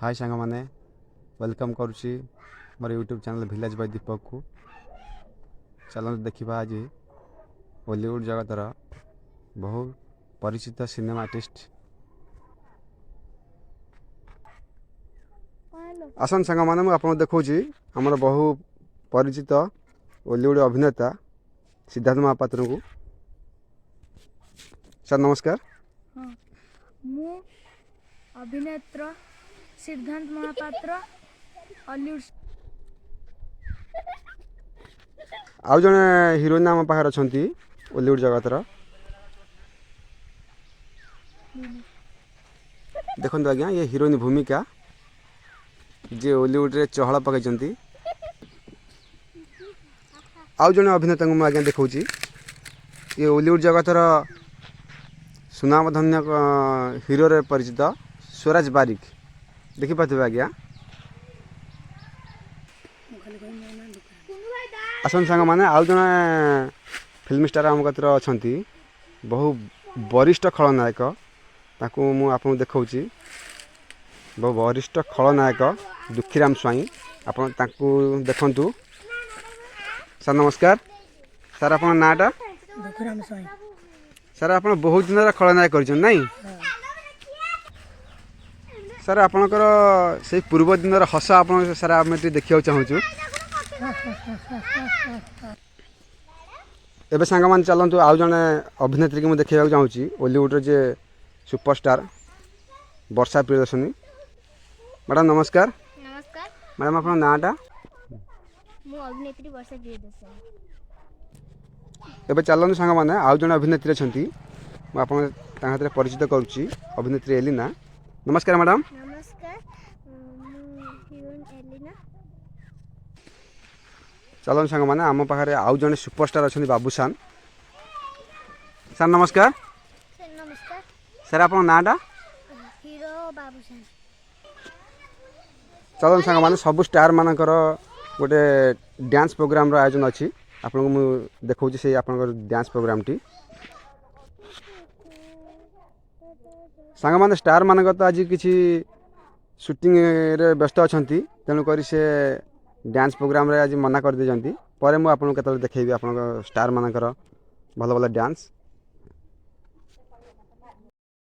हाय सांग मैंने वेलकम करुच्ची मोर YouTube channel village by Deepak को। चलो देखा आज बॉलीवुड जगतर बहु परिचित सिनेमा आर्टिस्ट आसन सांग मैंने मुझे देखा आमर बहु परिचित बॉलीवुड अभिनेता सिद्धार्थ महापात्र को। सर नमस्कार। हाँ मु अभिनेत्र सिद्धांत महापात्र हॉलीवुड आउ जने हिरोइन आम पाखे अच्छा बॉलीवुड जगतर देखो आज्ञा ये हिरोइन भूमिका जे बॉलीवुड रे चहल पकई। आउ जने अभिनेता को आज्ञा देखा ये बॉलीवुड जगतर सुनामधन्य हिरो रे परिचित स्वराज बारिक देखी पाते आज्ञा। आसन सांग मैंने आउ जने फिल्म स्टार आम कतर अच्छा बहु वरिष्ठ खलनायक ताकू मु आपन देखौची बहु वरिष्ठ खलनायक दुखीराम स्वाई आपन ताकू देखंतु। सर नमस्कार। सर आपन नाटा दुखीराम स्वाई। सर आपन बहुत दिन खलनायक कर नहीं सर आपनकर से पूर्व दिन हस आप सर आम देखा चाहूँ। एबे सांग मान चलतु आउ जने अभिनेत्री की मुझे देखा चाहूँगी बॉलीवुड जे सुपरस्टार वर्षा प्रियदर्शनी। मैडम नमस्कार। नमस्कार मैडम आपन नाटा मु अभिनेत्री वर्षा प्रियदर्शनी। एबे चलतु सांग मैंने आउ जने अभिनेत्री अच्छा मुझे परिचित करुच्ची अभिनेत्री एलिना। नमस्कार मैडम। नमस्कार हिरोइन एलिना। चलो सांग मैंने आम पाखे आउ जने सुपरस्टार अच्छा बाबूसान। सर नमस्कार। सर नमस्कार। सर आपन नाटा हिरो बाबूसान। चलो सांग मैंने सब स्टार मानकर गोटे डांस प्रोग्राम आयोजन अच्छी आपको मुझे देखा से आप डांस प्रोग्राम टी सांग मैंने स्टार मानक तो आज किसी शूटिंग रे व्यस्त अच्छा तेणुक से डांस प्रोग्राम रे आज मना कर दे पर मुझे आपको केतल देखी आप स्टार मानकर भल भल डांस।